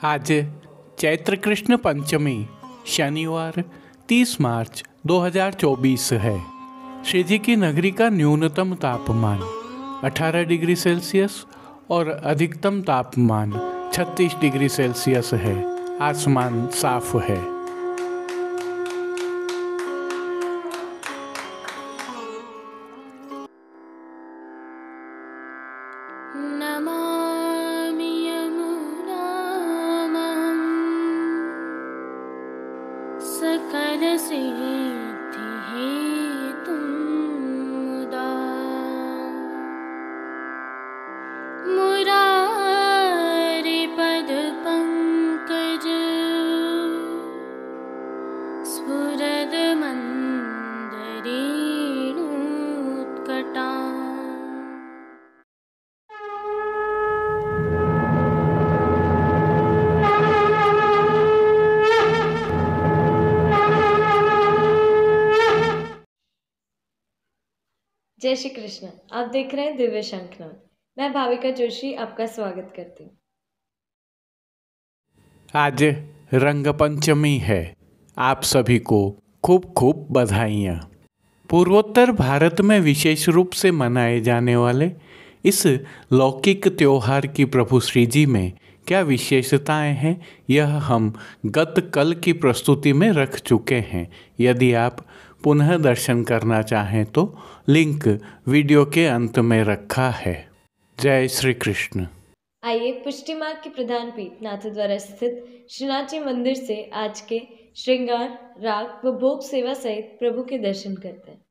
आज चैत्र कृष्ण पंचमी शनिवार 30 मार्च 2024 है। श्री जी की नगरी का न्यूनतम तापमान 18 डिग्री सेल्सियस और अधिकतम तापमान 36 डिग्री सेल्सियस है। आसमान साफ है। नमामि यमुनां सकलसिद्धिहेतुं मुदा मुरारिपदपङ्कज स्फुरदमन्दरेणुत्कटा। जय श्री कृष्ण। आप देख रहे हैं दिव्य शंखनाद। मैं भाविका जोशी आपका स्वागत करती हूँ। आज रंग पंचमी है। आप सभी को खूब खूब बधाइयाँ। पूर्वोत्तर भारत में विशेष रूप से मनाए जाने वाले इस लौकिक त्योहार की प्रभु श्री जी में क्या विशेषताएं हैं, यह हम गत कल की प्रस्तुति में रख चुके हैं। यदि आप पुनः दर्शन करना चाहें तो लिंक वीडियो के अंत में रखा है। जय श्री कृष्ण। आइए पुष्टि मार्ग के प्रधान पीठ नाथद्वारा स्थित श्रीनाथ जी मंदिर से आज के श्रृंगार, राग व भोग सेवा सहित प्रभु के दर्शन करते हैं।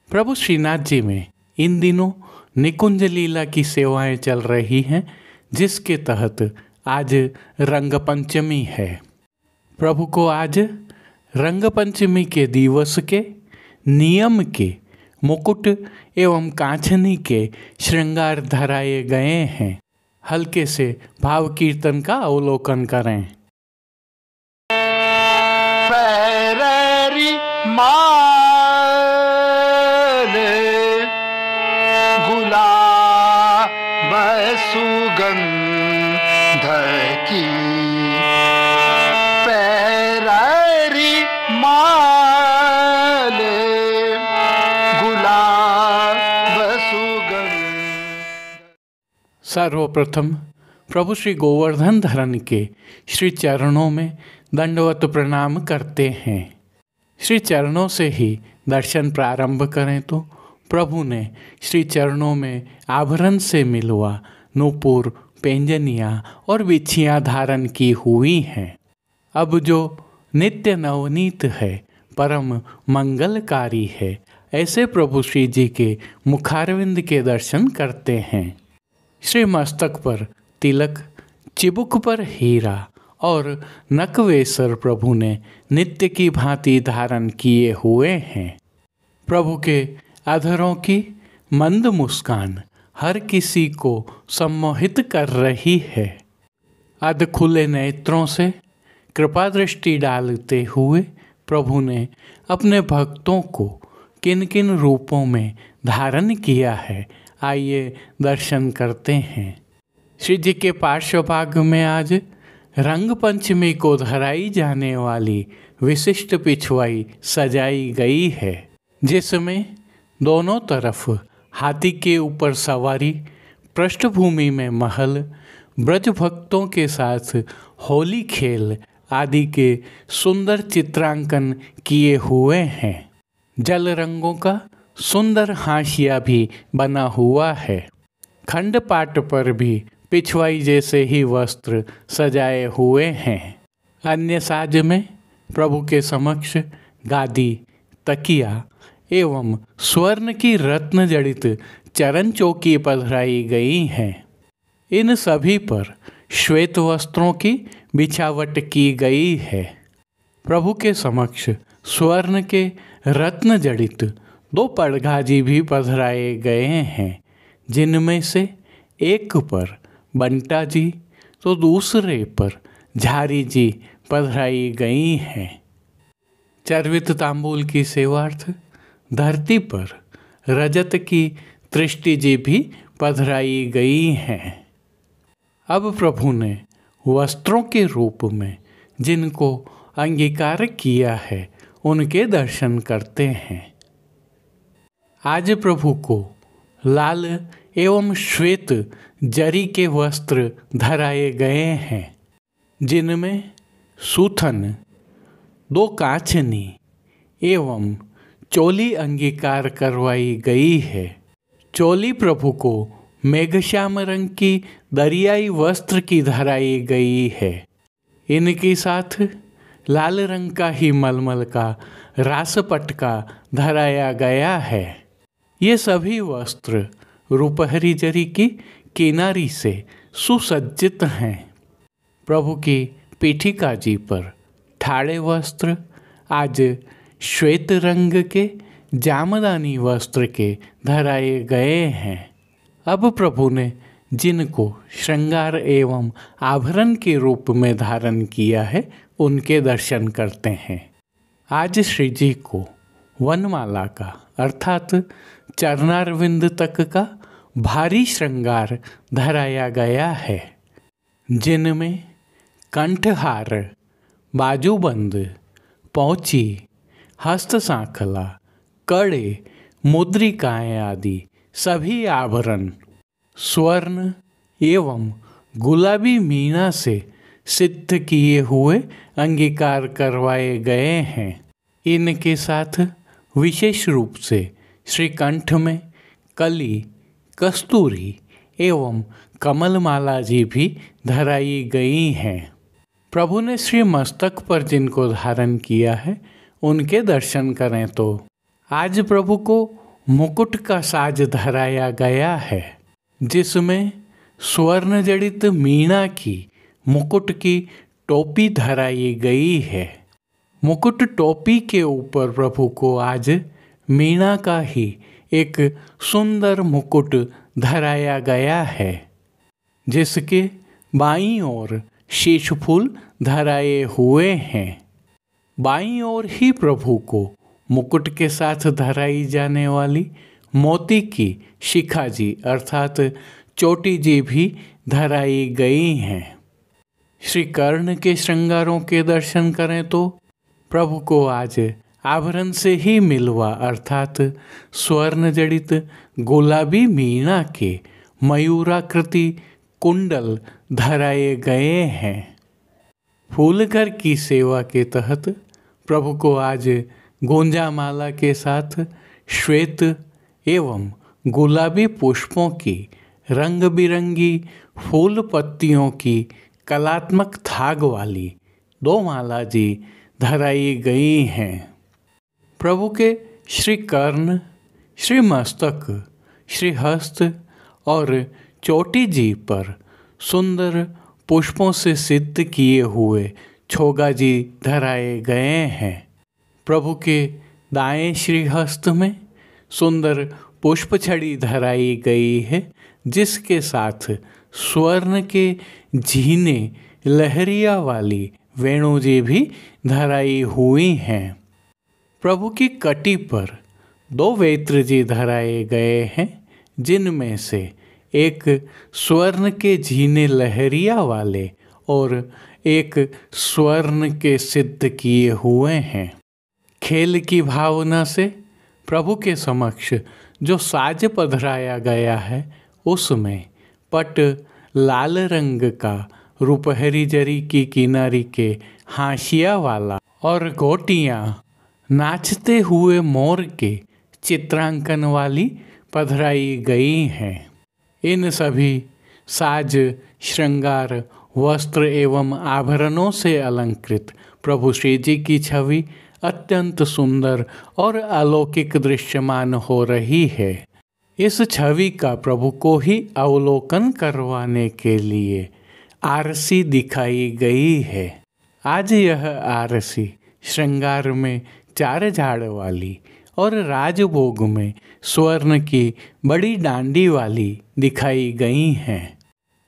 प्रभु श्रीनाथ जी में इन दिनों निकुंज लीला की सेवाएं चल रही हैं, जिसके तहत आज रंग पंचमी है। प्रभु को आज रंग पंचमी के दिवस के नियम के मुकुट एवं कांचनी के श्रृंगार धराए गए हैं। हल्के से भाव कीर्तन का अवलोकन करें। पैरी गुलाब सुगंध की पैरी माल गुलाब सुगंध। सर्वप्रथम प्रभु श्री गोवर्धन धरन के श्री चरणों में दंडवत प्रणाम करते हैं। श्री चरणों से ही दर्शन प्रारंभ करें तो प्रभु ने श्री चरणों में आभरण से मिलवा नूपुर, पेंजनियाँ और बिछियाँ धारण की हुई हैं। अब जो नित्य नवनीत है, परम मंगलकारी है, ऐसे प्रभु श्री जी के मुखारविंद के दर्शन करते हैं। श्री मस्तक पर तिलक, चिबुक पर हीरा और नकवेसर प्रभु ने नित्य की भांति धारण किए हुए हैं। प्रभु के अधरों की मंद मुस्कान हर किसी को सम्मोहित कर रही है। अध खुले नेत्रों से कृपा दृष्टि डालते हुए प्रभु ने अपने भक्तों को किन किन रूपों में धारण किया है, आइए दर्शन करते हैं। श्री जी के पार्श्वभाग में आज रंग पंचमी को धराई जाने वाली विशिष्ट पिछवाई सजाई गई है, जिसमें दोनों तरफ हाथी के ऊपर सवारी, पृष्ठभूमि में महल, ब्रज भक्तों के साथ होली खेल आदि के सुंदर चित्रांकन किए हुए हैं। जल रंगों का सुंदर हाशिया भी बना हुआ है। खंडपाट पर भी पिछवाई जैसे ही वस्त्र सजाए हुए हैं। अन्य साज में प्रभु के समक्ष गादी, तकिया एवं स्वर्ण की रत्न जड़ित चरण चौकी पधराई गई हैं। इन सभी पर श्वेत वस्त्रों की बिछावट की गई है। प्रभु के समक्ष स्वर्ण के रत्न जड़ित 2 पड़घाजी भी पधराए गए हैं, जिनमें से एक पर बंटा जी तो दूसरे पर झारी जी पधराई गई हैं। चर्वित तांबूल की सेवार्थ धरती पर रजत की दृष्टि जी भी पधराई गई हैं। अब प्रभु ने वस्त्रों के रूप में जिनको अंगीकार किया है उनके दर्शन करते हैं। आज प्रभु को लाल एवं श्वेत जरी के वस्त्र धराए गए हैं, जिनमें सूथन, 2 कांचनी एवं चोली अंगीकार करवाई गई है। चोली प्रभु को मेघश्याम रंग की दरियाई वस्त्र की धराई गई है। इनके साथ लाल रंग का ही मलमल का रास पटका धराया गया है। ये सभी वस्त्र रुपहरी जरी की किनारी से सुसज्जित हैं। प्रभु की पीठिका जी पर ठाड़े वस्त्र आज श्वेत रंग के जामदानी वस्त्र के धराए गए हैं। अब प्रभु ने जिनको श्रृंगार एवं आभरण के रूप में धारण किया है उनके दर्शन करते हैं। आज श्री जी को वनमाला का अर्थात चरणारविंद तक का भारी श्रृंगार धराया गया है, जिनमें कंठहार, बाजूबंद, पौची, हस्त सांखला, कड़े, मुद्रिकाएं आदि सभी आभरण स्वर्ण एवं गुलाबी मीना से सिद्ध किए हुए अंगीकार करवाए गए हैं। इनके साथ विशेष रूप से श्रीकंठ में कली, कस्तूरी एवं कमलमाला जी भी धराई गई हैं। प्रभु ने श्री मस्तक पर जिनको धारण किया है उनके दर्शन करें तो आज प्रभु को मुकुट का साज धराया गया है, जिसमें स्वर्ण जड़ित मीना की मुकुट की टोपी धराई गई है। मुकुट टोपी के ऊपर प्रभु को आज मीना का ही एक सुंदर मुकुट धराया गया है, जिसके बाईं ओर शीश फूल धराए हुए हैं। बाईं ओर ही प्रभु को मुकुट के साथ धराई जाने वाली मोती की शिखा जी अर्थात चोटी जी भी धराई गई हैं। श्री कर्ण के श्रृंगारों के दर्शन करें तो प्रभु को आज आभरण से ही मिलवा अर्थात स्वर्ण जड़ित गुलाबी मीना के मयूराकृति कुंडल धराए गए हैं। फूलघर की सेवा के तहत प्रभु को आज गोंजा माला के साथ श्वेत एवं गुलाबी पुष्पों की रंग बिरंगी फूल पत्तियों की कलात्मक थाग वाली 2 माला जी धराई गई हैं। प्रभु के श्री कर्ण, श्री मस्तक, श्री हस्त और चोटी जी पर सुंदर पुष्पों से सिद्ध किए हुए छोगा जी धराए गए हैं। प्रभु के दाएं श्री हस्त में सुंदर पुष्प छड़ी धराई गई है, जिसके साथ स्वर्ण के झीने लहरिया वाली वेणु जी भी धराई हुई हैं। प्रभु की कटी पर 2 वेत्र जी धराए गए हैं, जिनमें से एक स्वर्ण के झीने लहरिया वाले और एक स्वर्ण के सिद्ध किए हुए हैं। खेल की भावना से प्रभु के समक्ष जो साज पधराया गया है उसमें पट लाल रंग का रुपहरी जरी की किनारी के हाशिया वाला और गोटियाँ नाचते हुए मोर के चित्रांकन वाली पधराई गई हैं। इन सभी साज, श्रृंगार, वस्त्र एवं आभरणों से अलंकृत प्रभु श्री जी की छवि अत्यंत सुंदर और अलौकिक दृश्यमान हो रही है। इस छवि का प्रभु को ही अवलोकन करवाने के लिए आरसी दिखाई गई है। आज यह आरसी श्रृंगार में 4 झाड़ वाली और राजभोग में स्वर्ण की बड़ी डांडी वाली दिखाई गई हैं।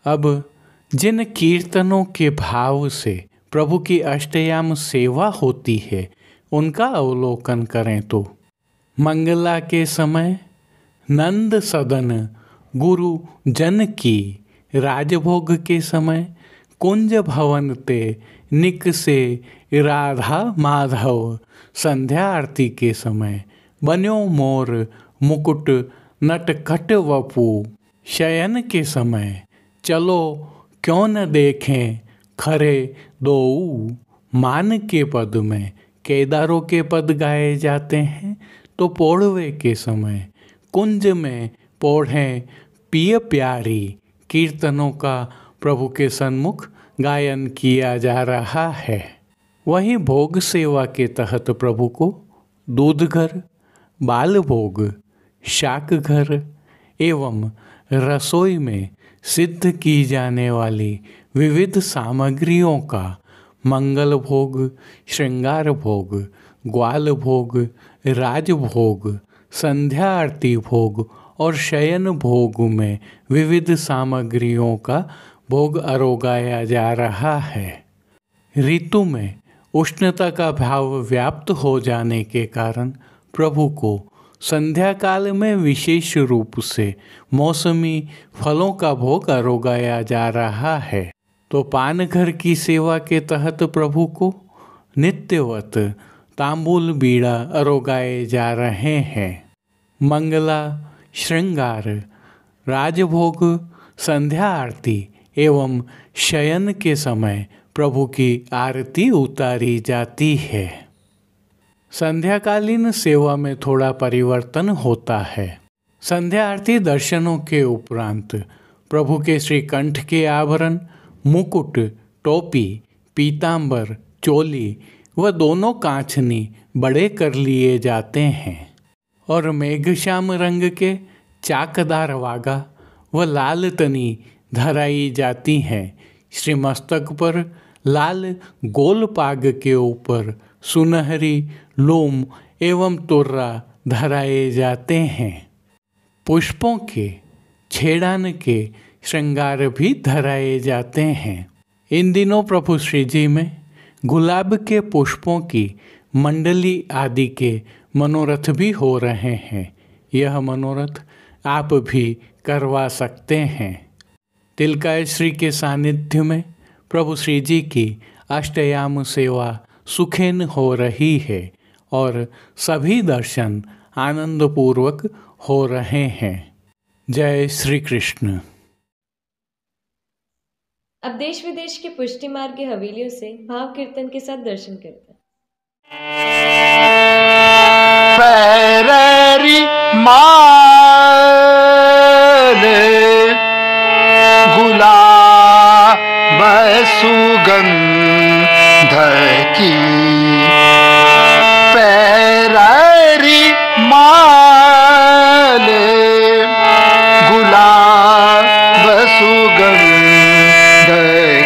अब जिन कीर्तनों के भाव से प्रभु की अष्टयाम सेवा होती है उनका अवलोकन करें तो मंगला के समय नंद सदन गुरु जन की, राजभोग के समय कुंज भवन ते निक से राधा माधव, संध्या आरती के समय बन्यो मोर मुकुट नटखट वपू, शयन के समय चलो क्यों न देखें खरे दोऊ, मान के पद में केदारों के पद गाए जाते हैं तो पोढ़वे के समय कुंज में पोढ़ें पिय प्यारी कीर्तनों का प्रभु के सन्मुख गायन किया जा रहा है। वहीं भोग सेवा के तहत प्रभु को दूध घर, बाल भोग, शाक घर एवं रसोई में सिद्ध की जाने वाली विविध सामग्रियों का मंगल भोग, श्रृंगार भोग, ग्वाल भोग, राजभोग, संध्या आरती भोग और शयन भोग में विविध सामग्रियों का भोग अरोगाया जा रहा है। ऋतु में उष्णता का भाव व्याप्त हो जाने के कारण प्रभु को संध्या काल में विशेष रूप से मौसमी फलों का भोग अरोगाया जा रहा है। तो पान घर की सेवा के तहत प्रभु को नित्यवत तांबूल बीड़ा अरोगाए जा रहे हैं। मंगला, श्रृंगार, राजभोग, संध्या आरती एवं शयन के समय प्रभु की आरती उतारी जाती है। संध्याकालीन सेवा में थोड़ा परिवर्तन होता है। संध्या आरती दर्शनों के उपरांत प्रभु के श्रीकंठ के आभरण, मुकुट, टोपी, पीतांबर, चोली व दोनों कांचनी बड़े कर लिए जाते हैं और मेघश्याम रंग के चाकदार वागा व लाल तनी धराई जाती हैं। श्री मस्तक पर लाल गोल पाग के ऊपर सुनहरी लोम एवं तुर्रा धराए जाते हैं। पुष्पों के छेड़ान के श्रृंगार भी धराए जाते हैं। इन दिनों प्रभु श्री जी में गुलाब के पुष्पों की मंडली आदि के मनोरथ भी हो रहे हैं। यह मनोरथ आप भी करवा सकते हैं। तिलकाय श्री के सानिध्य में प्रभु श्री जी की अष्टयाम सेवा सुखेन हो रही है और सभी दर्शन आनंदपूर्वक हो रहे हैं। जय श्री कृष्ण। अब देश विदेश के पुष्टि मार्ग की हवेलियों से भाव कीर्तन के साथ दर्शन करते हैं। पैररी माले गुलाब सुगंध की, पैररी माले गुलाब सुगंध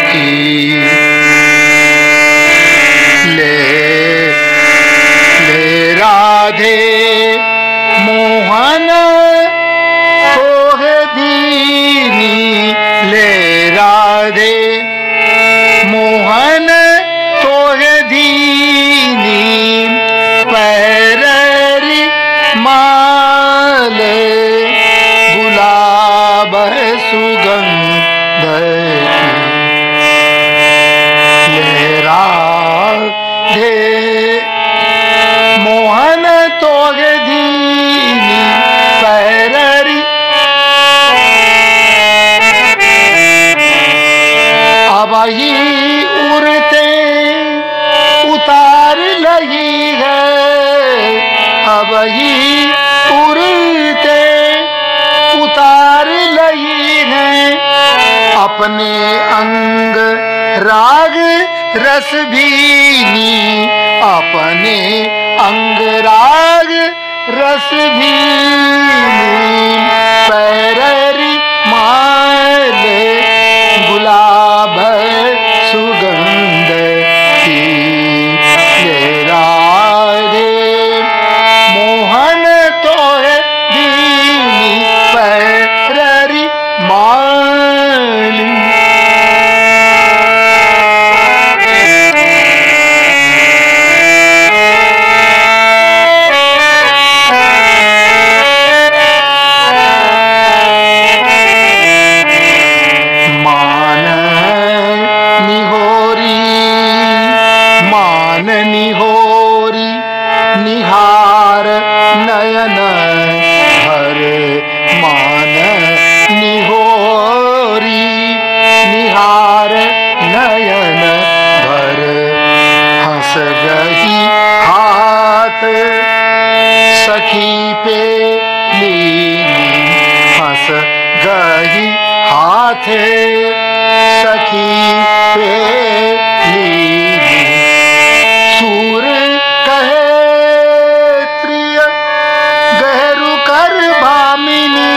की, ले राधे मोहन सोहे दीनी, ले राधे मोहन सोहे दीनी, पैररी माले गुलाब सुगंध की, ले राधे मोहन तोगे दीनी, पैररी अब ही उड़ते उतार लगी है, अब ही उड़ते उतार लगी है, अपने अंग राग रस भीनी, अपने अंग राग रस भीनी, पैररी माले गुलाब मन निहोरी निहार नयन भर मान निहोरी निहार नयन भर हंस गही हाथ सखी पे लीनी हंस गही हाथ सखी पे लीनी सूर कहे त्रिय गहरू कर भामिनी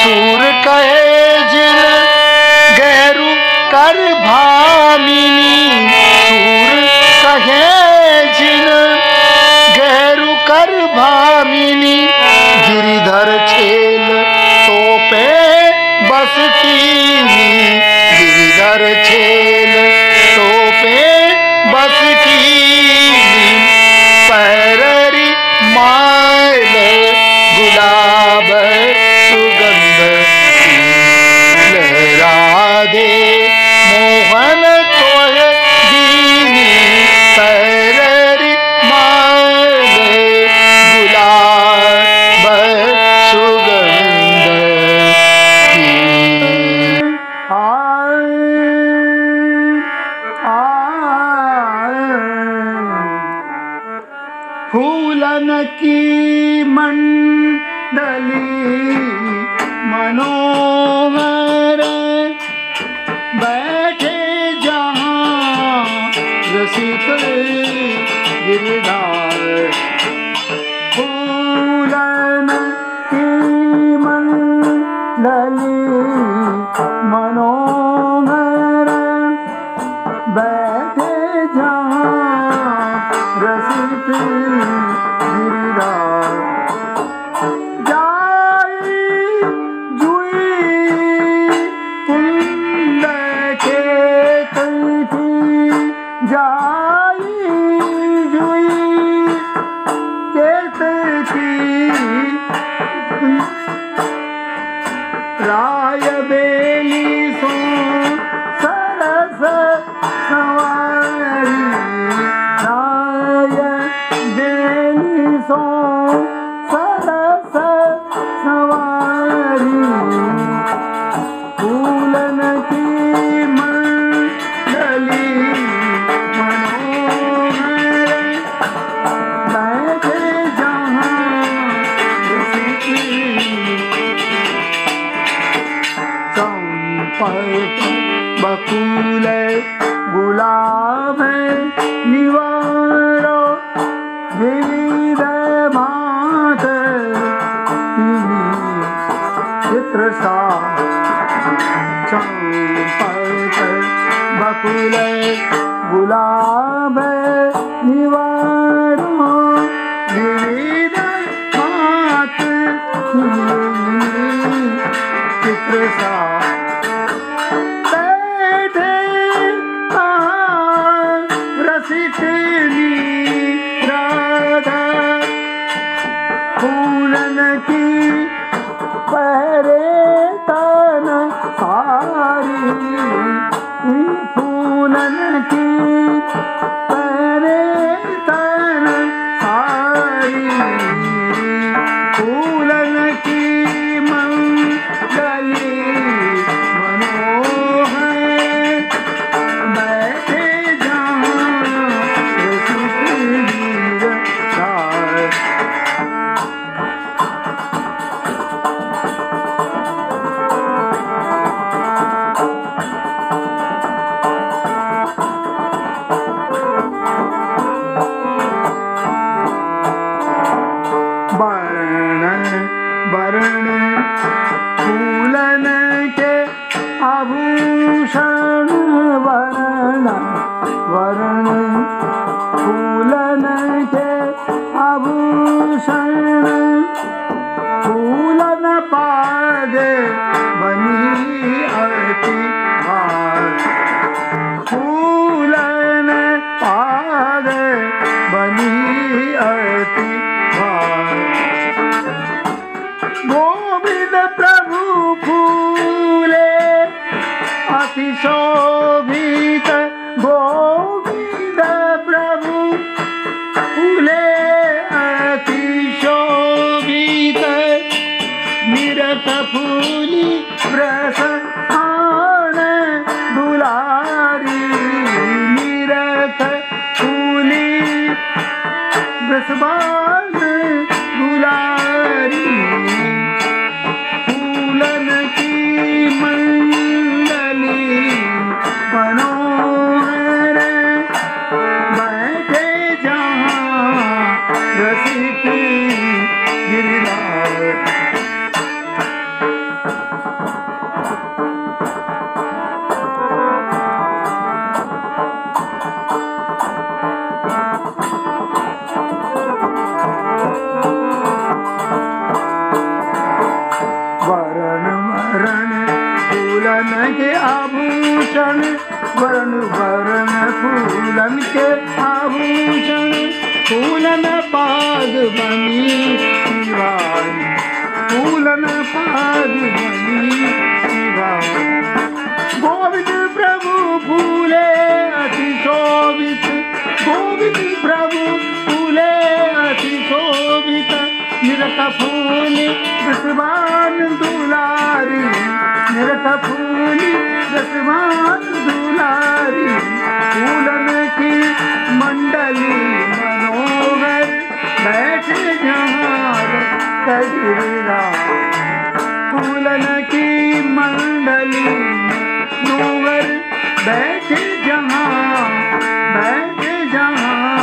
सूर कहे जिन गहरू कर भामिनी सूर कहे जिन गहरू कर भामिनी गिरिधर छेल तो पे बस कीनी गिरिधर छेल तो पे बस कीनी पैररी मायल गुलाब सुगंध लहरादे मोहन तोय दीनी पैररी मायल गुलाब सुगंध की फूलन की मंडली मनोहर बैठे जहाँ रसिक गिरधार फूलन की मंडली मनोहर बैठे जहाँ रसिक गिरधार जाई जुई कुंड के कथी जाई जुई के कथी राय बेली सो सरस सवारी राय बेली सो सरस सवारी फूलन की मंडली मनोहर बैठे जहाँ चंपक बकुल गुलाब निवारो विविध भांत चित्र सा चंपक बकुल गुलाब निवारो विविध भांत चित्र सा राधा फूलन की पहरे तन सारी फूलन की पहरे तन सारी फूलन की मंगली मनोहर बैठे वर्ण फूलन के आभूषण वर्ण वर्ण फूलन के आभूषण फूलन पागे बनी आरती हार फूलन पागे बनी आरती हार गोविंद प्रभु फूले अति शोभित गोविंद प्रभु फूलन के आभूषण फूलन पाग बनी शिवानी फूलन पाग बनी शिवानी गोविंद प्रभु फूले अति शोभित गोविंद प्रभु फूले अति शोभित निरत फूली रसवान दुलारी निरत फूली रसवान दुलारी फूलन की मंडली मनोहर बैठे जहाँ कबीरदास फूलन की मंडली मनोहर बैठे जहाँ बैठे जहाँ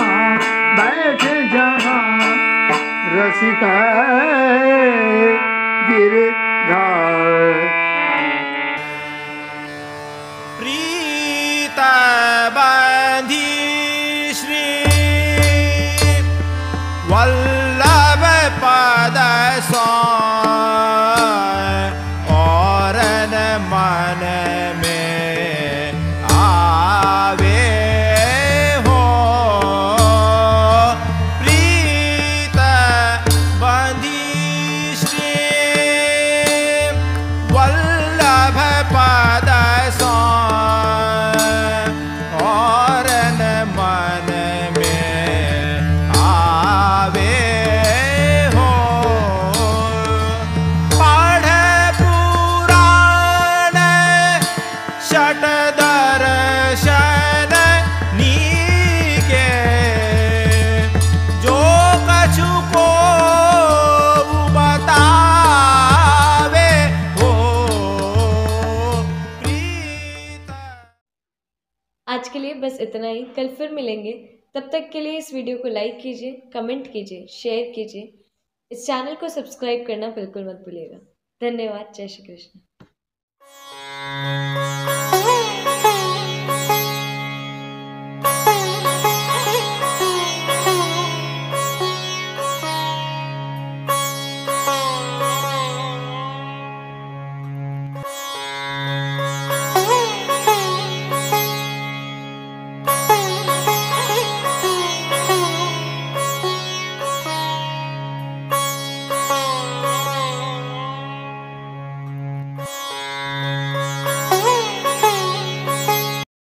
रसिका गिरधार प्रीत बंधी श्री वल्लभ पद और मन में आवे हो प्रीत बंधी श्री वल्लभ पद और मन में आवे हो पढ़ पुराण षट दर्शन नीके जो कछु को बतावे हो प्रीत। आज के लिए बस इतना ही। कल फिर मिलेंगे। तब तक के लिए इस वीडियो को लाइक कीजिए, कमेंट कीजिए, शेयर कीजिए। इस चैनल को सब्सक्राइब करना बिल्कुल मत भूलिएगा। धन्यवाद। जय श्री कृष्ण।